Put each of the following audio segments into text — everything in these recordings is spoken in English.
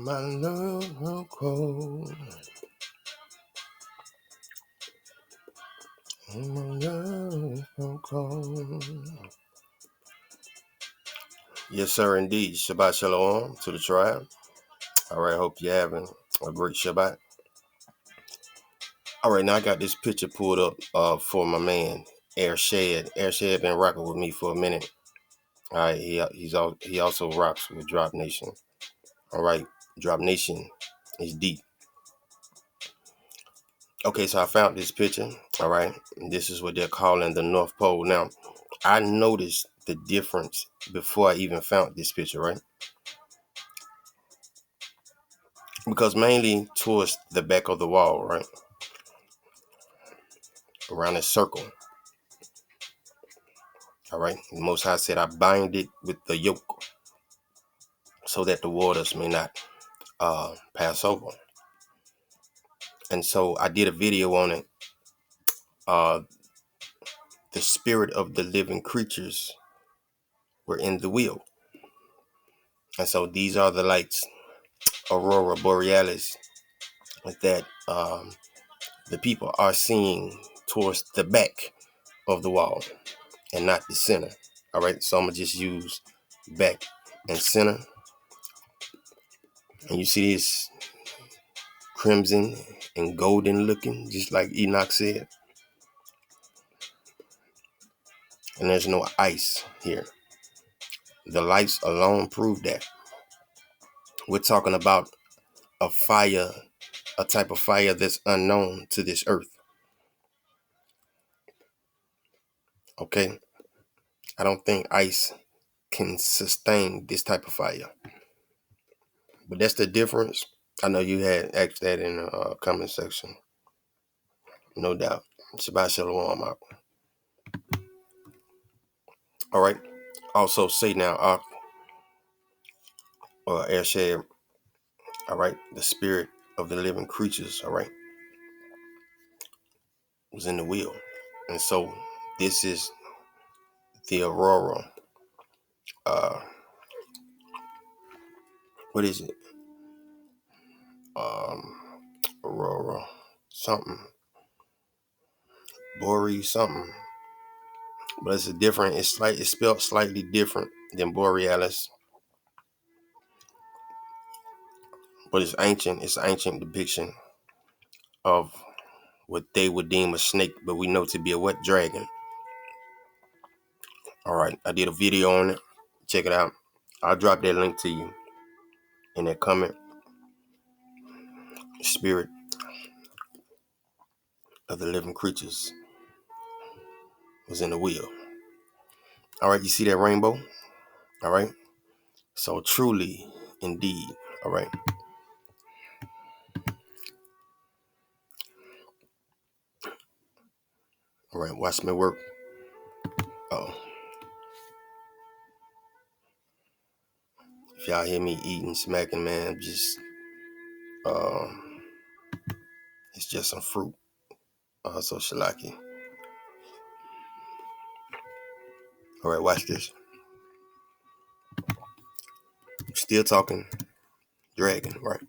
My love will cold. My love will cold. Yes, sir, indeed. Shabbat Shalom to the tribe. All right, hope you're having a great Shabbat. All right, now I got this picture pulled up for my man, Air Shed. Air Shed been rocking with me for a minute. All right, he also rocks with Drop Nation. All right, Drop Nation is deep. Okay, so I found this picture. All right, this is what they're calling the North Pole. Now, I noticed the difference before I even found this picture, right? Because mainly towards the back of the wall, right? Around a circle. All right. The Most High said, I bind it with the yoke so that the waters may not pass over. And so I did a video on it. The spirit of the living creatures were in the wheel. And so these are the lights, Aurora Borealis, that the people are seeing towards the back of the wall and not the center. All right. So I'm going to just use back and center. And you see this crimson and golden looking, just like Enoch said. And there's no ice here. The lights alone prove that. We're talking about a fire, a type of fire that's unknown to this earth. Okay? I don't think ice can sustain this type of fire. But that's the difference. I know you had asked that in the comment section. No doubt. Shabbat Shalom. All right. Also say now, Ershad, all right, the spirit of the living creatures, all right, was in the wheel. And so this is the Aurora. Uh, what is it? Aurora something. Borealis something. But it's it's spelled slightly different than Borealis. But it's ancient. It's an ancient depiction of what they would deem a snake, but we know to be a wet dragon. All right, I did a video on it. Check it out. I'll drop that link to you in that comment. Spirit of the living creatures was in the wheel. All right, you see that rainbow? All right. So truly, indeed. All right. All right. Watch me work. Oh, if y'all hear me eating, smacking, man, um, it's just some fruit. So shalaki. All right, watch this. Still talking dragon, right?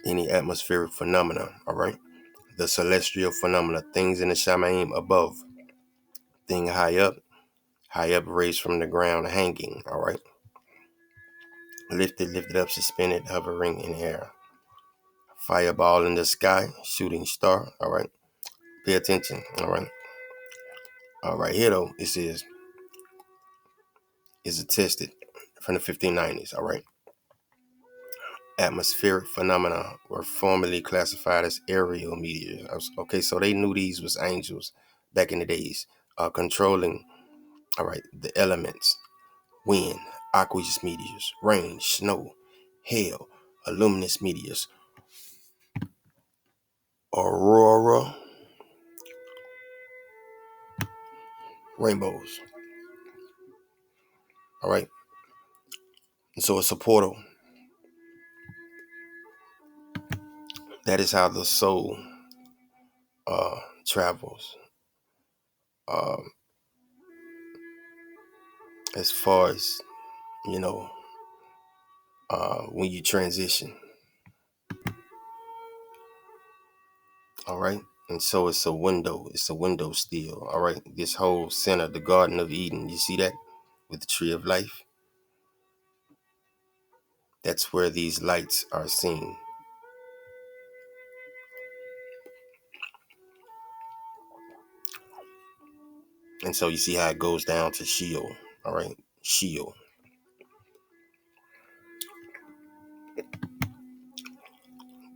Any atmospheric phenomena, all right? The celestial phenomena, things in the Shamaim above, thing high up, raised from the ground, hanging, all right? Lifted up, suspended, hovering in air. Fireball in the sky, shooting star, all right? Pay attention, all right? All right, here though, it says, is attested from the 1590s, all right? Atmospheric phenomena were formerly classified as aerial meteors. Okay, so they knew these was angels back in the days, controlling, all right, the elements, wind, aqueous meteors, rain, snow, hail, luminous meteors, aurora, rainbows, all right? And so it's a portal. That is how the soul travels. as far as, you know, when you transition. All right. And so it's a window. It's a window still. All right. This whole center, the Garden of Eden, you see that with the tree of life? That's where these lights are seen. And so you see how it goes down to Sheol. All right. Sheol.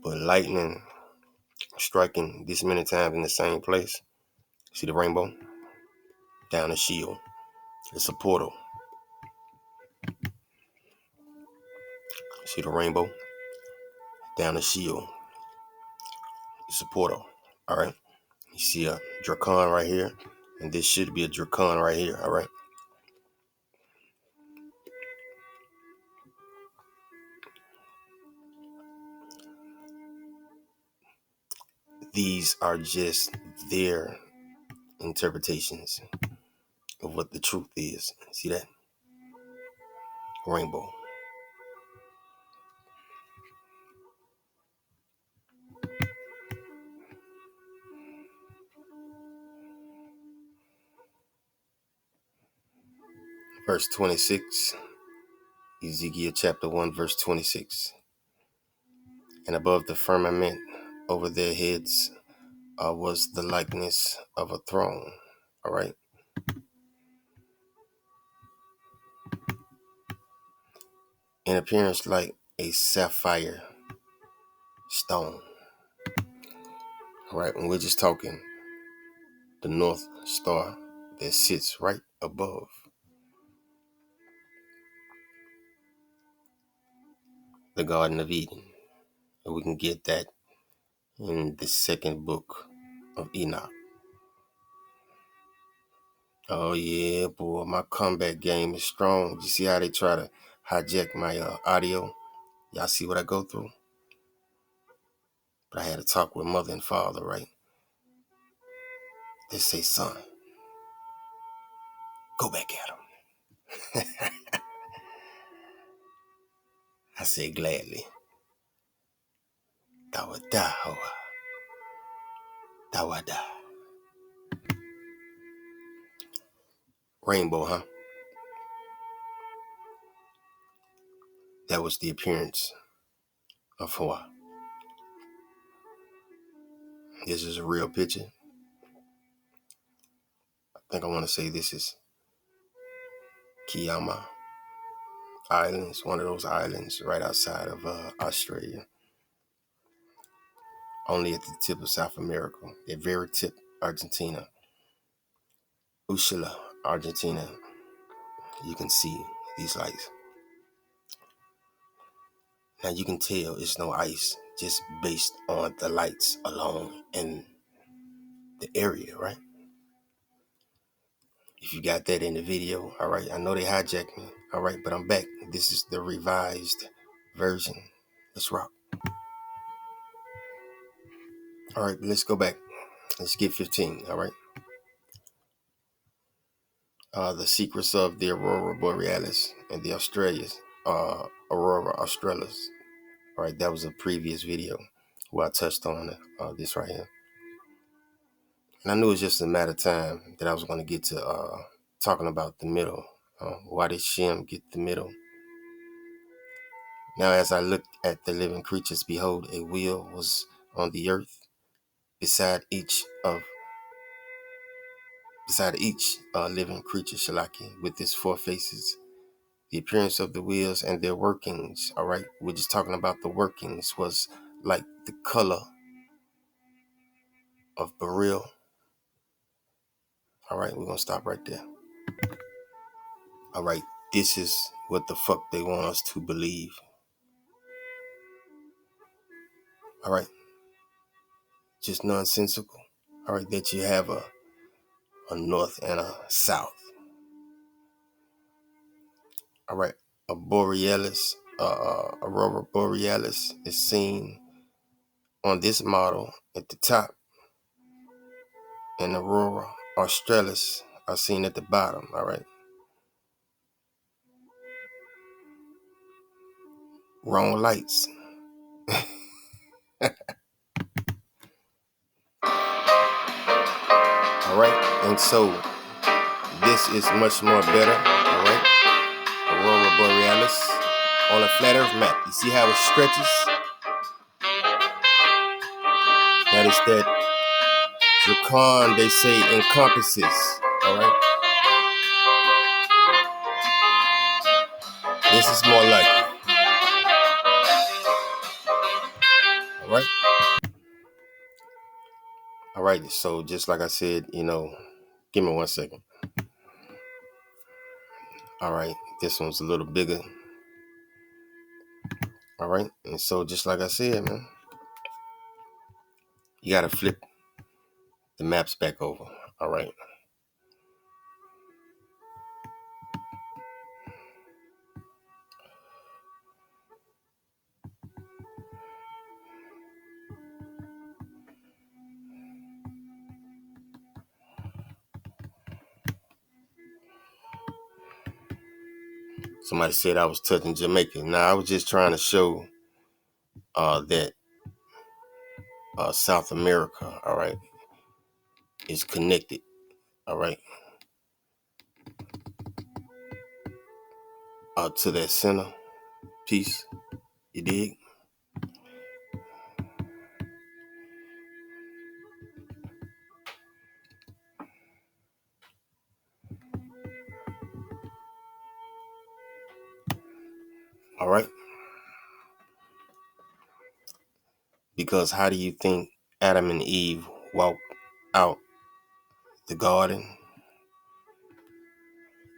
But lightning striking this many times in the same place. See the rainbow? Down to Sheol. It's a portal. See the rainbow? Down to Sheol. It's a portal. All right. You see a Drakhan right here. And this should be a Drakhan right here. All right. These are just their interpretations of what the truth is. See that? Rainbow. Verse 26. Ezekiel chapter 1, verse 26. And above the firmament over their heads was the likeness of a throne. All right. In appearance like a sapphire stone. All right. And we're just talking the North Star that sits right above the Garden of Eden. And we can get that in the second book of Enoch. Oh yeah, boy, my comeback game is strong. You see how they try to hijack my audio? Y'all see what I go through? But I had to talk with mother and father, right? They say, son, go back at him. I said, gladly. Dawada, hoa. Dawada. Rainbow, huh? That was the appearance of Hoa. This is a real picture. I think I want to say this is Kiyama Islands, one of those islands right outside of Australia. Only at the tip of South America, at very tip, Argentina. Ushuaia, Argentina, you can see these lights. Now you can tell it's no ice just based on the lights alone in the area, right? If you got that in the video, all right, I know they hijacked me, all right, but I'm back. This is the revised version. Let's rock. All right, let's go back. Let's get 15, all right? The secrets of the Aurora Borealis and the Australias, Aurora Australis. All right, that was a previous video where I touched on this right here. And I knew it was just a matter of time that I was going to get to talking about the middle. Why did Shem get the middle? Now, as I looked at the living creatures, behold, a wheel was on the earth beside each living creature, Shalaki, with its four faces. The appearance of the wheels and their workings, all right, we're just talking about the workings, was like the color of beryl. All right, we're going to stop right there. All right, this is what the fuck they want us to believe. All right, just nonsensical. All right, that you have a north and a south. All right, a borealis, aurora borealis is seen on this model at the top, and aurora australis are seen at the bottom. All right, Wrong lights. All right, and so this is much more better. All right, Aurora Borealis on a flat Earth map. You see how it stretches? That is that Drakhan, they say, encompasses. All right, this is more like it. All right. All right, so just like I said, give me 1 second. All right, this one's a little bigger. All right, and so just like I said, man, you got to flip the maps back over. All right. Somebody said I was touching Jamaica. Now, I was just trying to show that South America, all right, is connected, all right, to that center piece. You dig? All right. Because how do you think Adam and Eve walked out the garden?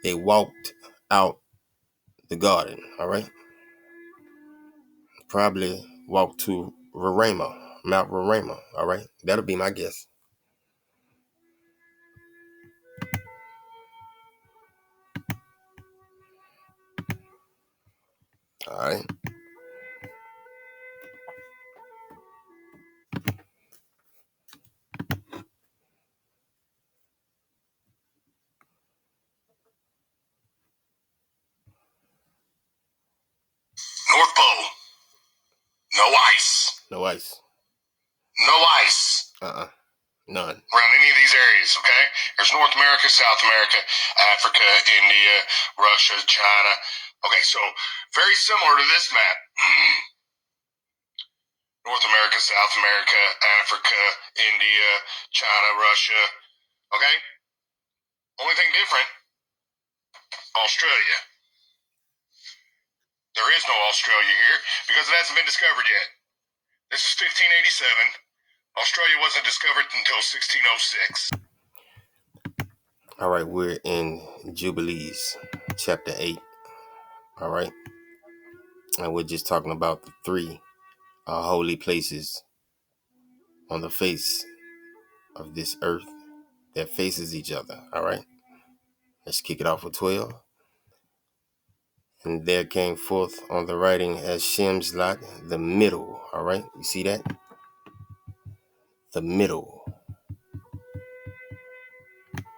They walked out the garden, all right? Probably walked to Roraima, Mount Roraima, all right? That'll be my guess. All right. North Pole. No ice. No ice. No ice. None. Around any of these areas, okay? There's North America, South America, Africa, India, Russia, China. Okay, so very similar to this map. North America, South America, Africa, India, China, Russia. Okay? Only thing different, Australia. There is no Australia here because it hasn't been discovered yet. This is 1587. Australia wasn't discovered until 1606. All right, we're in Jubilees, chapter 8. All right. And we're just talking about the three holy places on the face of this earth that faces each other. All right. Let's kick it off with 12. And there came forth on the writing as Shem's lot, the middle. All right. You see that? The middle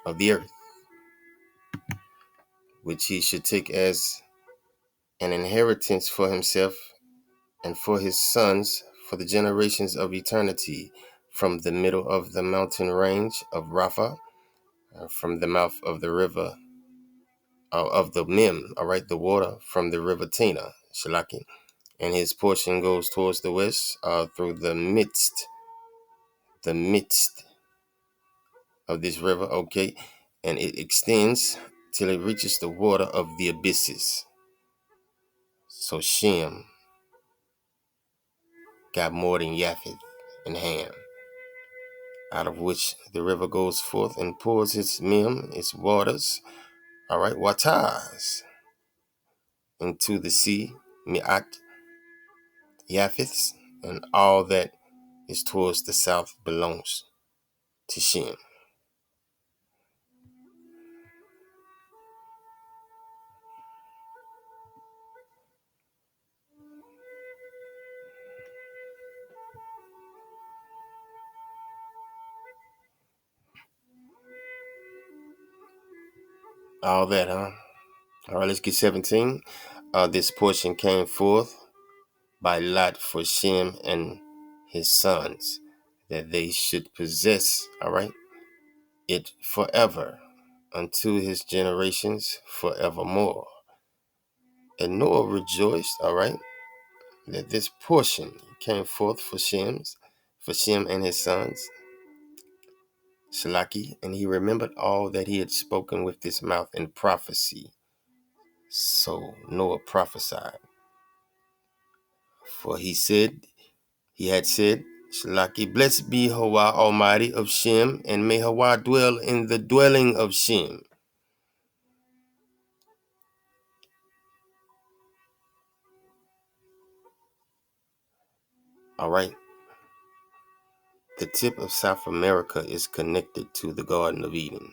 of the earth, which he should take as an inheritance for himself and for his sons for the generations of eternity, from the middle of the mountain range of Rapha, from the mouth of the river of the Mem, all right, the water from the river Tina, Shalaki. And his portion goes towards the west through the midst of this river, okay, and it extends till it reaches the water of the abysses. So Shem got more than Japheth and Ham, out of which the river goes forth and pours its Mem, its waters, all right, waters, into the sea, Mi'at, Japheths, and all that is towards the south belongs to Shem. All that, huh? All right, let's get 17. This portion came forth by lot for Shem and his sons, that they should possess, all right, it forever, unto his generations forevermore. And Noah rejoiced, all right, that this portion came forth for Shem and his sons, Shalaki, and he remembered all that he had spoken with his mouth in prophecy. So Noah prophesied, for he had said, Shalaki, blessed be Hawa Almighty of Shem, and may Hawa dwell in the dwelling of Shem. All right. The tip of South America is connected to the Garden of Eden.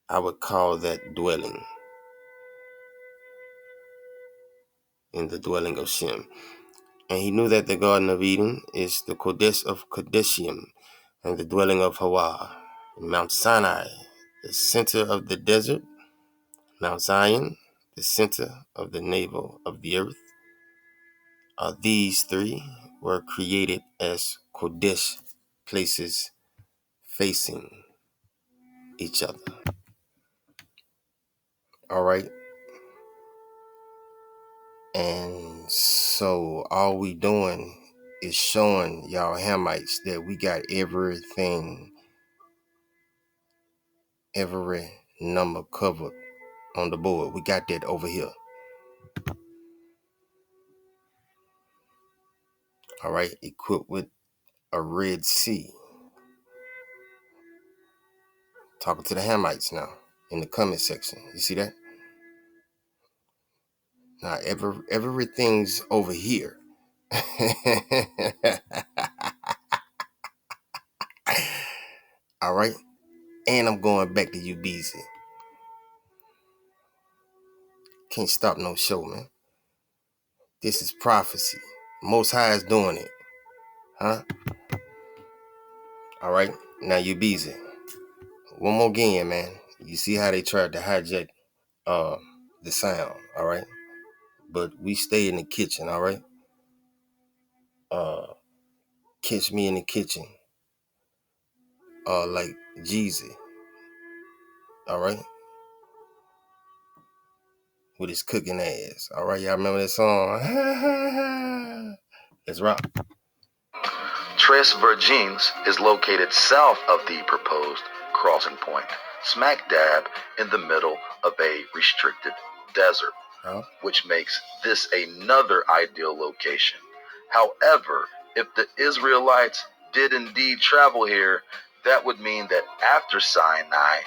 I would call that dwelling, in the dwelling of Shem. And he knew that the Garden of Eden is the Kodesh of Kodeshim, and the dwelling of Hawa. Mount Sinai, the center of the desert. Mount Zion, the center of the navel of the earth. These three were created as Kodesh, places facing each other. All right. And so all we doing is showing y'all Hamites that we got everything, every number covered on the board. We got that over here. All right. Equipped with a Red Sea. Talking to the Hamites now in the comment section. You see that? Now everything's over here. All right. And I'm going back to you, BZ. Can't stop no show, man. This is prophecy. Most High is doing it. Huh? All right. Now you busy. One more again, man. You see how they tried to hijack the sound, all right? But we stay in the kitchen, all right? Catch me in the kitchen. Like Jeezy, all right? With his cooking ass. All right, y'all remember that song? Let's rock. Tres Virgins is located south of the proposed crossing point, smack dab in the middle of a restricted desert, which makes this another ideal location. However, if the Israelites did indeed travel here, that would mean that after Sinai,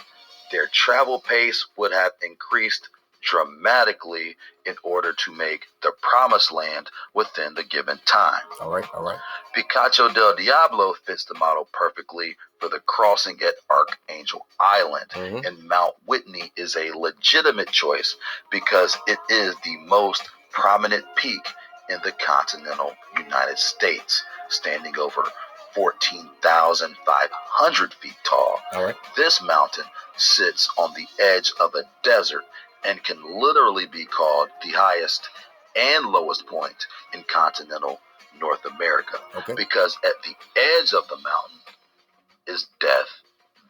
their travel pace would have increased dramatically in order to make the promised land within the given time. All right. Picacho del Diablo fits the model perfectly for the crossing at Archangel Island, and Mount Whitney is a legitimate choice because it is the most prominent peak in the continental United States, standing over 14,500 feet tall. All right. This mountain sits on the edge of a desert and can literally be called the highest and lowest point in continental North America, because at the edge of the mountain is Death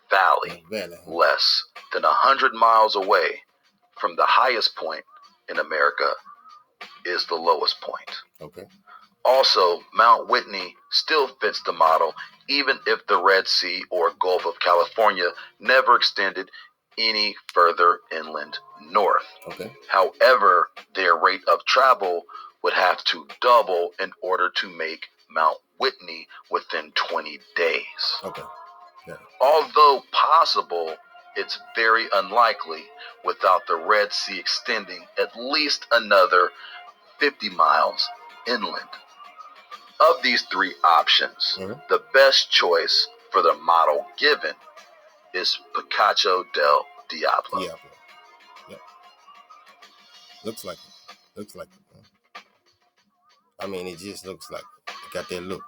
Valley, less than 100 miles away from the highest point in America is the lowest point. Also, Mount Whitney still fits the model, even if the Red Sea or Gulf of California never extended any further inland north. However, their rate of travel would have to double in order to make Mount Whitney within 20 days. Although possible, it's very unlikely without the Red Sea extending at least another 50 miles inland. Of these three options, the best choice for the model given is Picacho del Diablo. Yep. Looks like it. Man. I mean, it just looks like it. It got that look.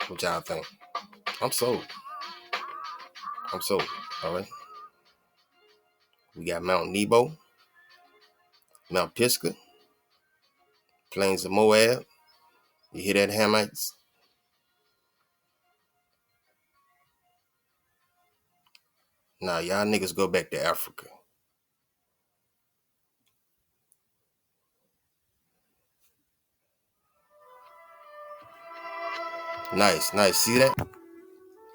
What y'all think? I'm sold. I'm sold. All right. We got Mount Nebo, Mount Pisgah, Plains of Moab. You hear that, Hamites? Nah, y'all niggas go back to Africa. Nice, nice. See that?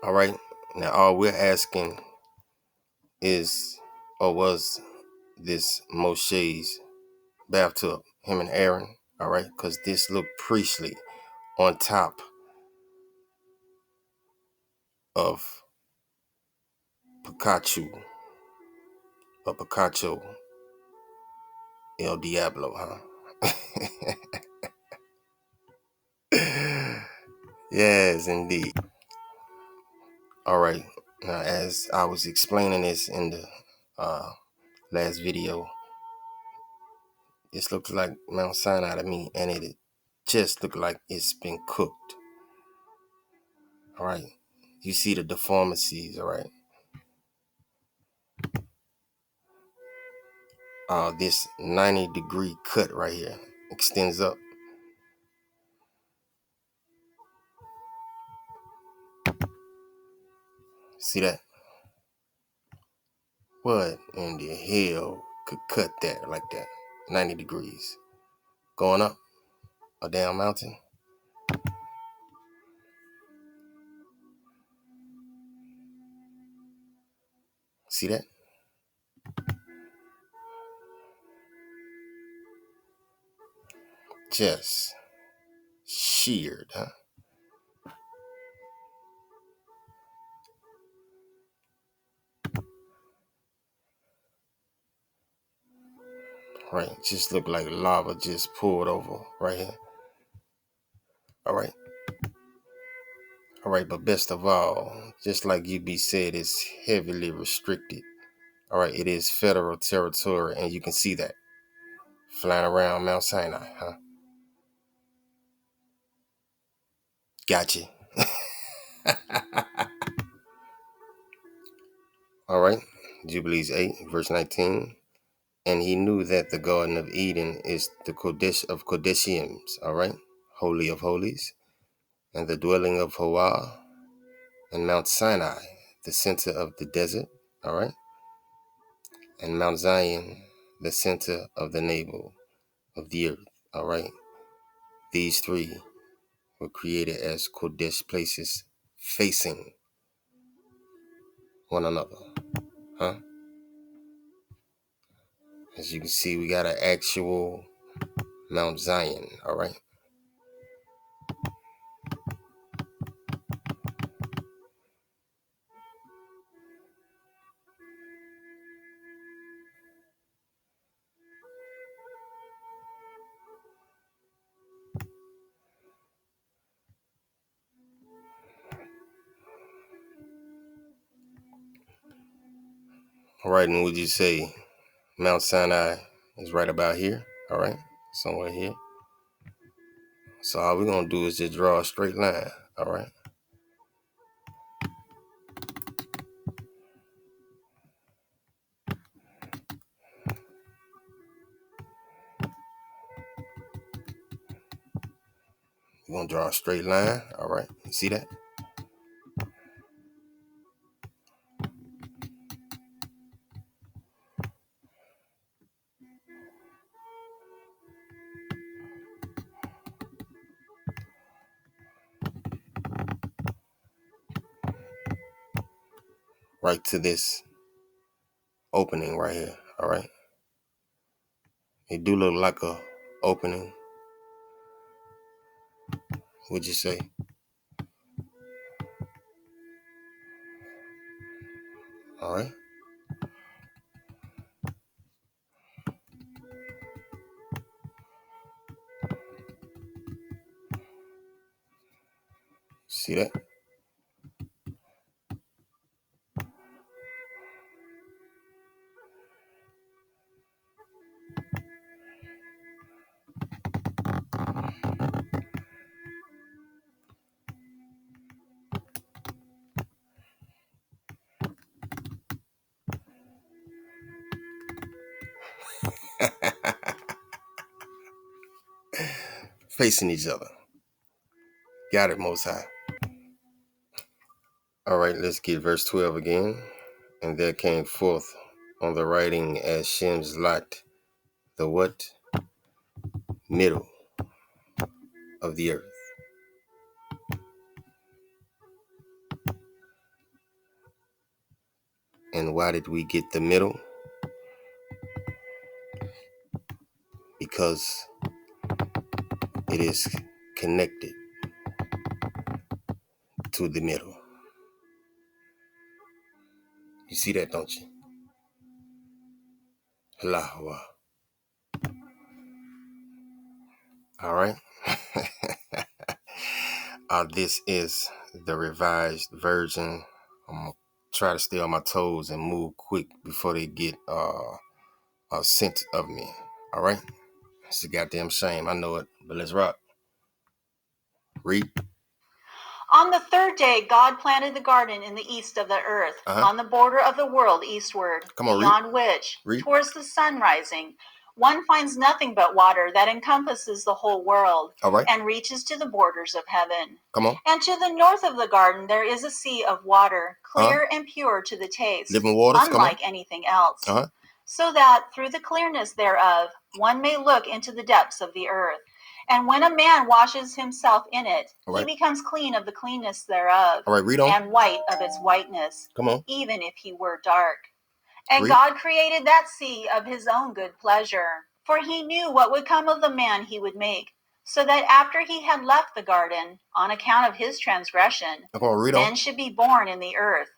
All right. Now, all we're asking is, or was this Moshe's bathtub, him and Aaron, all right? Because this looked priestly on top of Pikachu, or Picacho El Diablo, huh? Yes, indeed. All right. Now, as I was explaining this in the last video, this looks like Mount Sinai to me, and it just looked like it's been cooked. All right. You see the deformities, all right? This 90-degree cut right here extends up. See that? What in the hell could cut that like that? 90 degrees. Going up a damn mountain. See that? Just sheared, huh? Right. Just look like lava just poured over right here. All right. All right. But best of all, just like UB said, it's heavily restricted. All right. It is federal territory, and you can see that flying around Mount Sinai, huh? Gotcha. All right. Jubilees 8, verse 19. And he knew that the Garden of Eden is the Kodesh of Kodeshims, all right? Holy of Holies, and the dwelling of Hawa, and Mount Sinai, the center of the desert, all right? And Mount Zion, the center of the navel of the earth, all right? These three were created as Kodesh places facing one another, huh? As you can see, we got an actual Mount Zion, all right? All right, and would you say Mount Sinai is right about here, all right? Somewhere here. So all we're going to do is just draw a straight line, all right? We're going to draw a straight line, all right? You see that? Right to this opening right here, all right? It do look like a opening, would you say? All right? See that? facing each other. Got it, Most High. All right, let's get verse 12 again. And there came forth on the writing as Shem's lot, the what? Middle of the earth. And why did we get the middle? Because it is connected to the middle. You see that, don't you? Allahu. All right. This is the revised version. I'm gonna try to stay on my toes and move quick before they get a sense of me. All right. It's a goddamn shame. I know it, but let's rock. Read. On the third day, God planted the garden in the east of the earth, on the border of the world eastward, beyond which, towards the sun rising, one finds nothing but water that encompasses the whole world and reaches to the borders of heaven. And to the north of the garden there is a sea of water, clear and pure to the taste, living waters, unlike anything else, so that through the clearness thereof one may look into the depths of the earth. And when a man washes himself in it, he becomes clean of the cleanness thereof, and white of its whiteness, even if he were dark. And God created that sea of his own good pleasure, for he knew what would come of the man he would make, so that after he had left the garden, on account of his transgression, men should be born in the earth.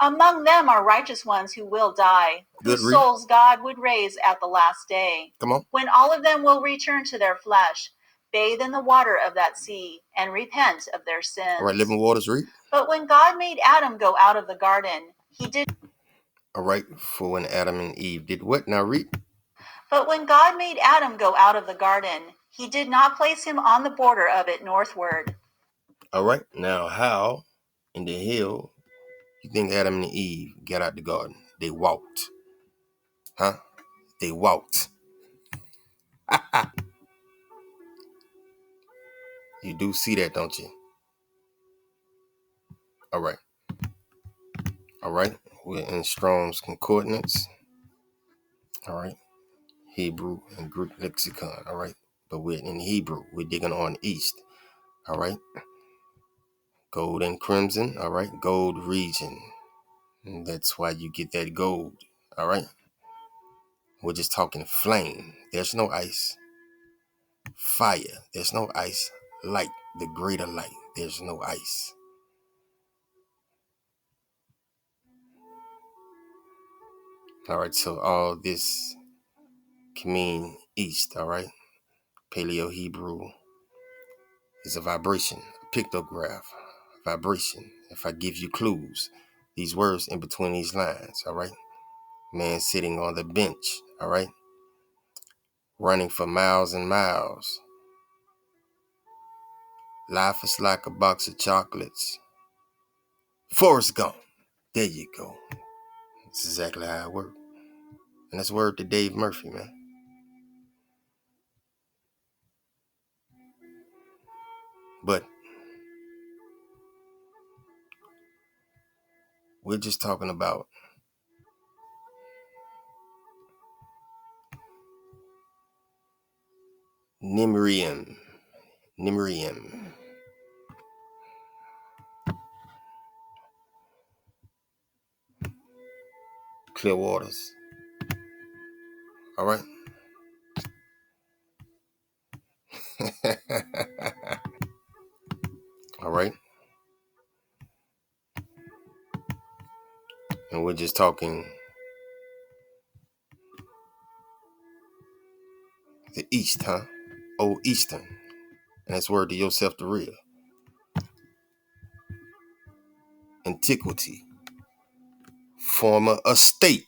Among them are righteous ones who will die, whose souls God would raise at the last day, when all of them will return to their flesh, bathe in the water of that sea, and repent of their sins. All right, living waters, read. But when God made Adam go out of the garden, he did. All right, for when Adam and Eve did what? Now read. But when God made Adam go out of the garden, he did not place him on the border of it northward. All right, now how in the hell you think Adam and Eve got out the garden? They walked. Huh? They walked. You do see that, don't you? All right. All right. We're in Strong's Concordance. All right. Hebrew and Greek lexicon. All right. But we're in Hebrew. We're digging on east. All right. Gold and crimson. All right. Gold region. And that's why you get that gold. All right. We're just talking flame. There's no ice. Fire. There's no ice. Light. The greater light. There's no ice. All right. So all this can mean east. All right. Paleo Hebrew is a vibration, a pictograph, vibration. If I give you clues, these words in between these lines, all right? Man sitting on the bench, all right? Running for miles and miles. Life is like a box of chocolates. Forrest Gump. There you go. That's exactly how it works. And that's word to Dave Murphy, man. But we're just talking about Nimrium. Nimrium. Clear waters. All right? All right? And we're just talking the East, huh? Old Eastern. And that's word to yourself the real. Antiquity. Former estate.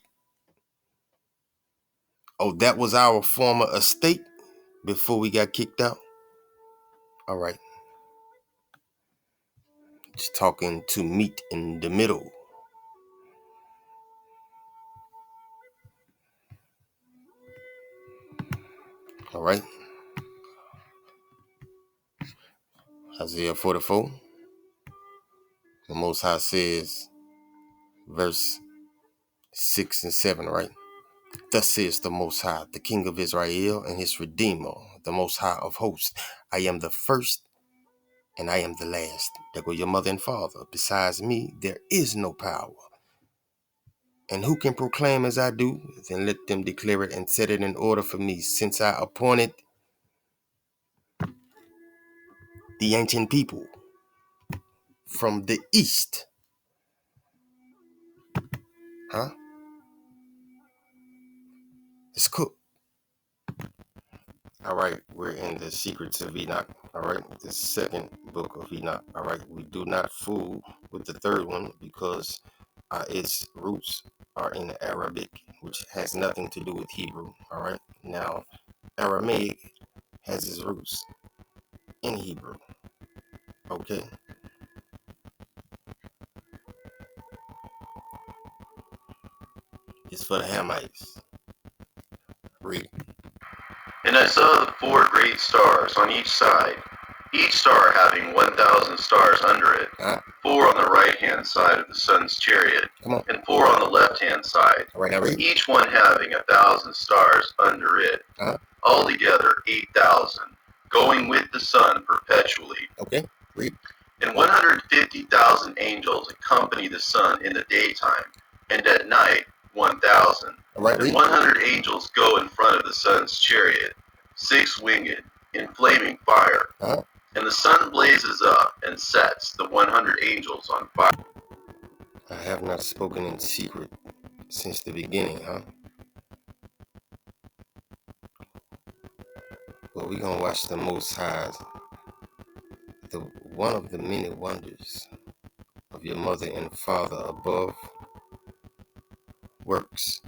Oh, that was our former estate before we got kicked out? All right. Just talking to meet in the middle. All right. Isaiah 44. The Most High says, verse 6 and 7, right? Thus says the Most High, the King of Israel and his Redeemer, the Most High of hosts. I am the first and I am the last. There go your mother and father. Besides me, there is no power. And who can proclaim as I do? Then let them declare it and set it in order for me, since I appointed the ancient people from the east. Huh? It's cooked. All right, we're in the Secrets of Enoch. All right, the second book of Enoch. All right, we do not fool with the third one because its roots are in Arabic, which has nothing to do with Hebrew. All right, now Aramaic has its roots in Hebrew. Okay, it's for the Hamites. Read. And I saw the 4 great stars on each side, each star having 1,000 stars under it, 4 on the right-hand side of the sun's chariot, and 4 on the left-hand side, each one having 1,000 stars under it, altogether 8,000, going with the sun perpetually. Okay, read. And 150,000 angels accompany the sun in the daytime, and at night 1,000. And 100 angels go in front of the sun's chariot, 6-winged, in flaming fire. And the sun blazes up and sets the 100 angels on fire. I have not spoken in secret since the beginning, huh? But we're going to watch the Most High, one of the many wonders of your mother and father above works.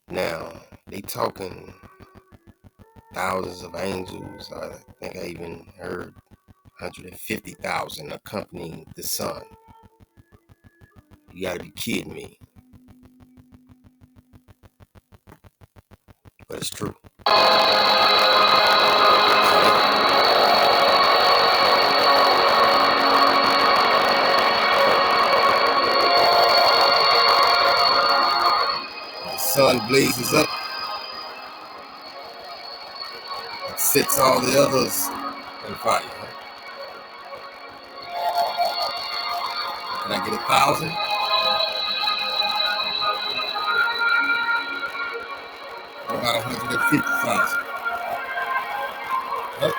Now, they talking thousands of angels. I think I even heard 150,000 accompanying the sun. You gotta be kidding me. But it's true. The sun blazes up and sets all the others on fire. Can I get 1,000? What about 150,000? Huh?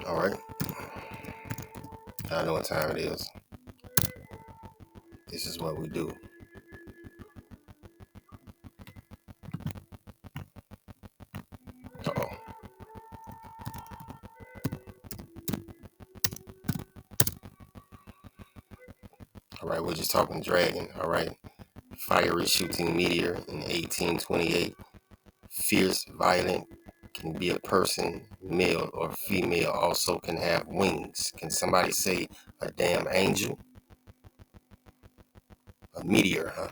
All right. I know what time it is. This is what we do. Uh-oh. All right, we're just talking dragon. All right. Fiery shooting meteor in 1828. Fierce, violent, can be a person, male or female, also can have wings. Can somebody say a damn angel? A meteor, huh?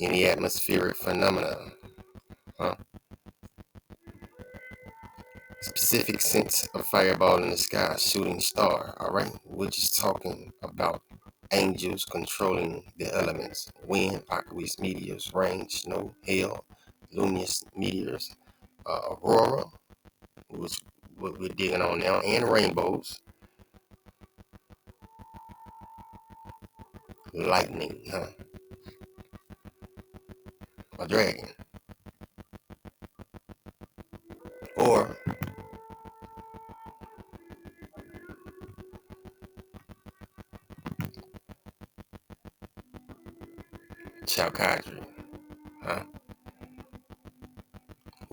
Any atmospheric phenomena, huh? Specific sense of fireball in the sky, shooting star, all right? We're just talking about angels controlling the elements. Wind, aqueous meteors, rain, snow, hail, luminous meteors, aurora, which what we're digging on now, and rainbows, lightning, huh? A dragon, or Chalcadri, huh?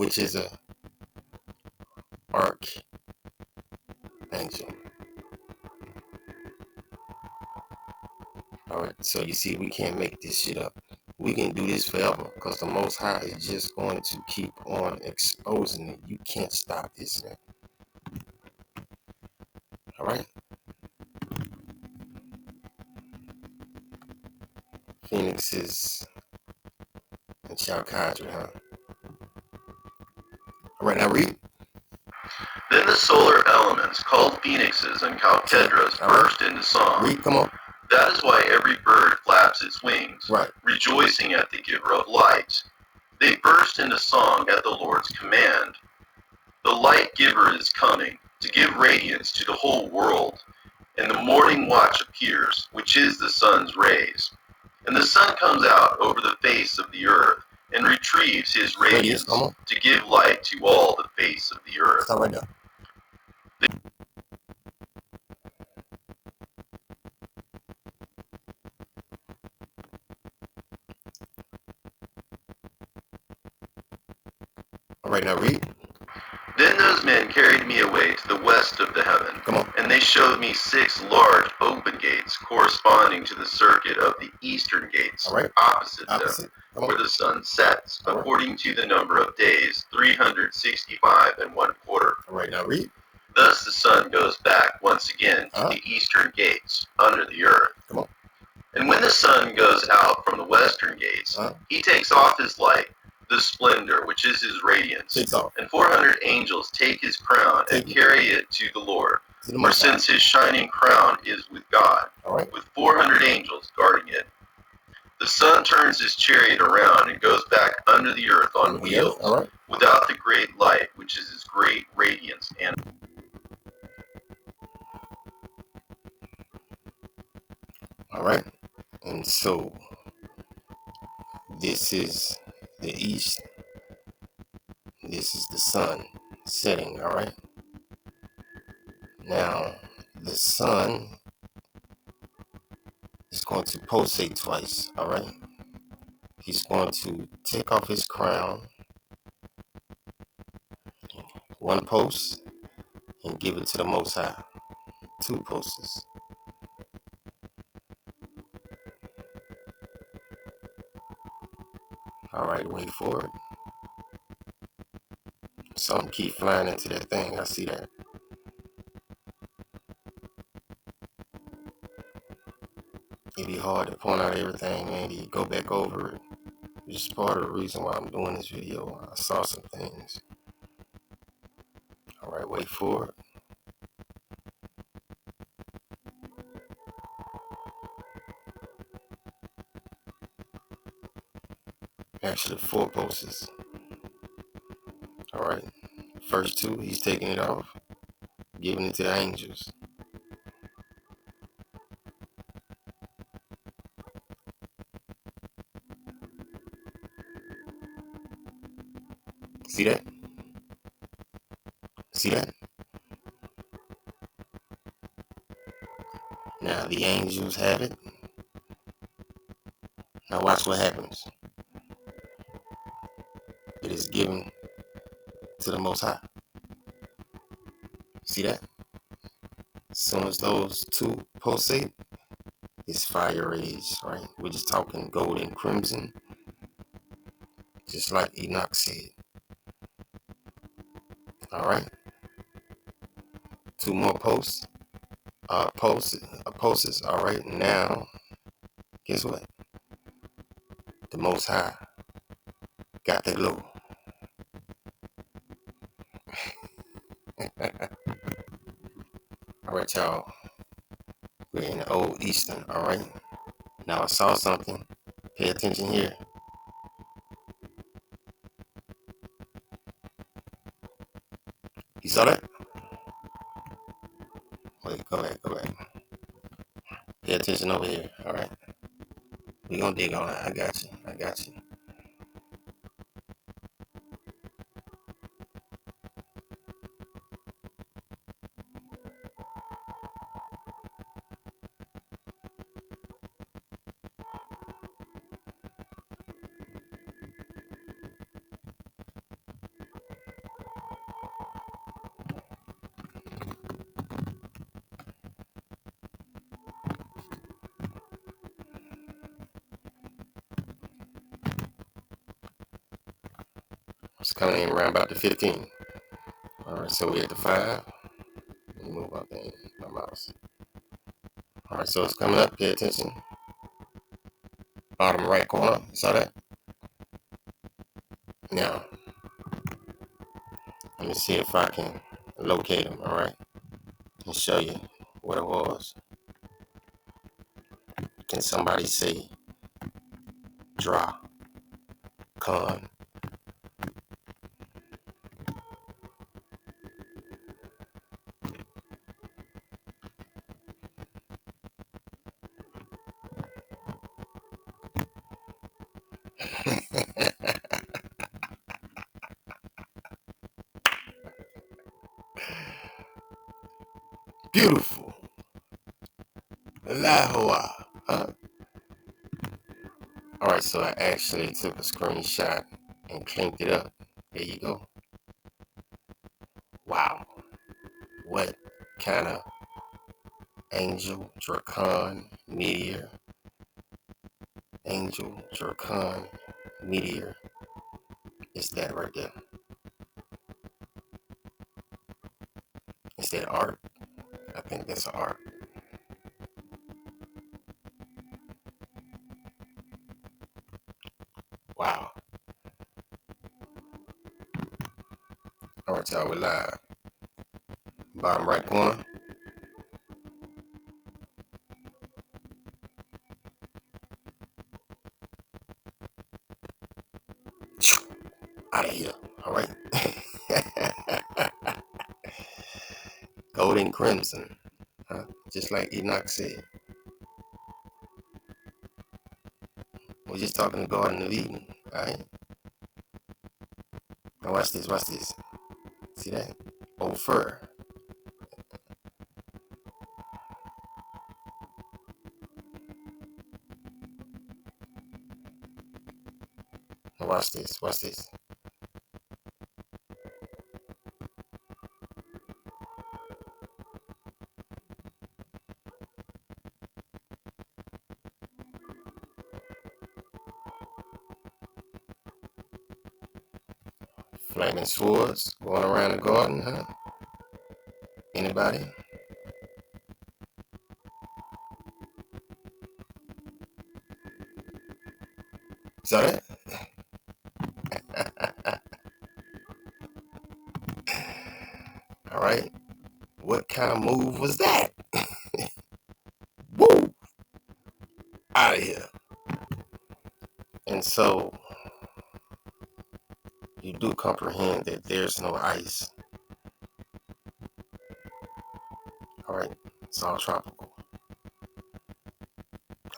which is a archangel. All right, so you see, we can't make this shit up. We can do this forever because the Most High is just going to keep on exposing it. You can't stop this, man. All right. Phoenixes and Chalcadra, huh? All right, now read. Then the solar elements, called phoenixes and chalcedras, burst into song. Read, come on. That is why every bird flaps its wings, right, rejoicing at the giver of light. They burst into song at the Lord's command. The light giver is coming to give radiance to the whole world, and the morning watch appears, which is the sun's rays. And the sun comes out over the face of the earth and retrieves his radiance to give light to all the face of the earth. Stop right now. All right, now read. Then those men carried me away to the west of the heaven, and they showed me 6 large open gates corresponding to the circuit of the eastern gates, opposite them, where the sun sets, according to the number of days, 365 and 1/4. All right, now read. Thus the sun goes back once again to the eastern gates, under the earth. And when the sun goes out from the western gates, he takes off his light, the splendor, which is his radiance, and 400 angels take his crown and carry it to the Lord. For since his shining crown is with God, with 400 angels guarding it, the sun turns his chariot around and goes back under the earth on wheels, without the great light, which is his great radiance. And all right, and so this is the east. This is the sun setting, all right? Now, the sun is going to pulsate twice, all right? He's going to take off his crown, one post, and give it to the Most High. 2 posts. All right, wait for it. Something keep flying into that thing. I see that. It'd be hard to point out everything, maybe go back over it. Which is part of the reason why I'm doing this video. I saw some things. All right, wait for it. Actually, 4 posts. All right, first 2, he's taking it off, giving it to the angels. See that? See that? Now the angels have it. Now watch what happens. It is given to the Most High. See that? As soon as those 2 pulsate, it's fire rays, right? We're just talking gold and crimson, just like Enoch said. All right. 2 more posts. Pulses. All right. Now, guess what? The Most High got the glow. All right, y'all. We're in the Old Eastern. All right. Now I saw something. Pay attention here. You saw that? Wait, go back. Pay attention over here. All right. We're going to dig on it. I got you. It's coming in around about the 15. All right, so we at the 5. Let me move my mouse. All right, so it's coming up. Pay attention. Bottom right corner. You saw that? Now, let me see if I can locate them. All right, and show you what it was. Can somebody say Drakhan? Beautiful. Lahua. Huh? Alright, so I actually took a screenshot and cleaned it up. There you go. Wow. What kind of angel, Drakhan, meteor, angel, Drakhan, meteor is that right there? Is that art? I think that's art. Wow. Alright, y'all, we're live. Bottom right corner. Out of here. Alright. Gold and crimson. Huh? Just like Enoch said. We're just talking the Garden of Eden. Alright. Now watch this, watch this. See that? Old fur. Now watch this, watch this. Flaming swords going around the garden, huh? Anybody? Saw that? Alright. What kind of move was that? Woo! Out of here. And so, you do comprehend that there's no ice. Alright? It's all tropical.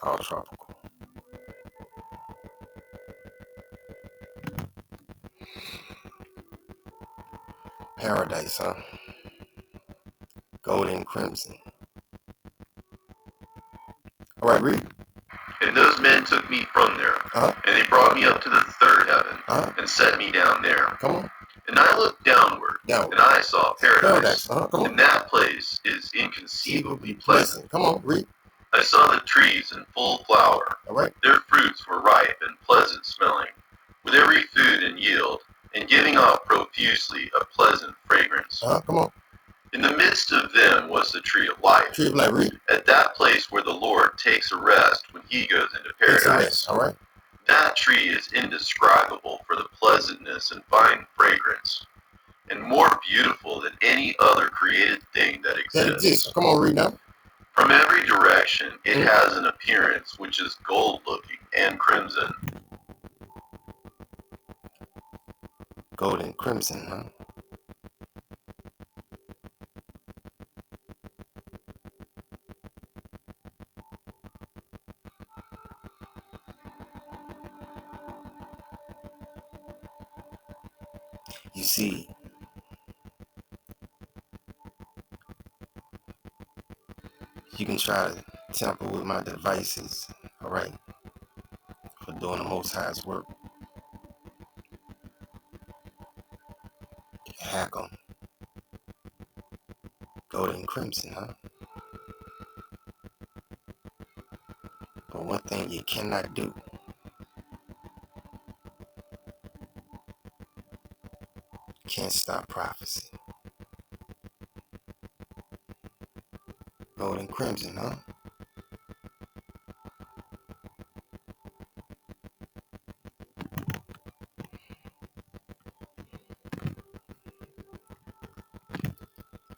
All tropical. Paradise, huh? Gold and crimson. Alright, read. And those men took me from there, and they brought me up to the third heaven, and set me down there. Come on. And I looked downward, and I saw paradise. And that place is inconceivably pleasant. Come on, read. I saw the trees in full flower. Alright. Their fruits were ripe and pleasant smelling, with every food in yield, and giving off profusely a pleasant fragrance. Come on. In the midst of them was the tree of life. Tree of life, read. At that place where the Lord takes a rest when he goes into paradise. All right. That tree is indescribable for the pleasantness and fine fragrance, and more beautiful than any other created thing that exists. Come on, read now. From every direction, it has an appearance which is gold-looking and crimson. Gold and crimson, huh? You see, you can try to tamper with my devices, all right, for doing the Most High's work. Hack them. Gold and crimson, huh? But one thing you cannot do can't stop prophecy. Gold and crimson, huh?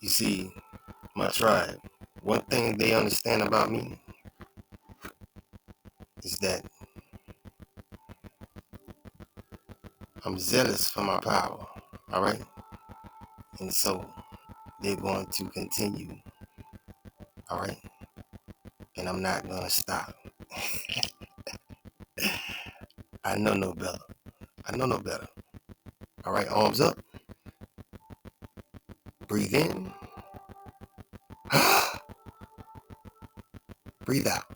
You see, my tribe, one thing they understand about me is that I'm zealous for my power, all right? And so they're going to continue, all right? And I'm not going to stop. I know no better. I know no better. All right, arms up. Breathe in. Breathe out.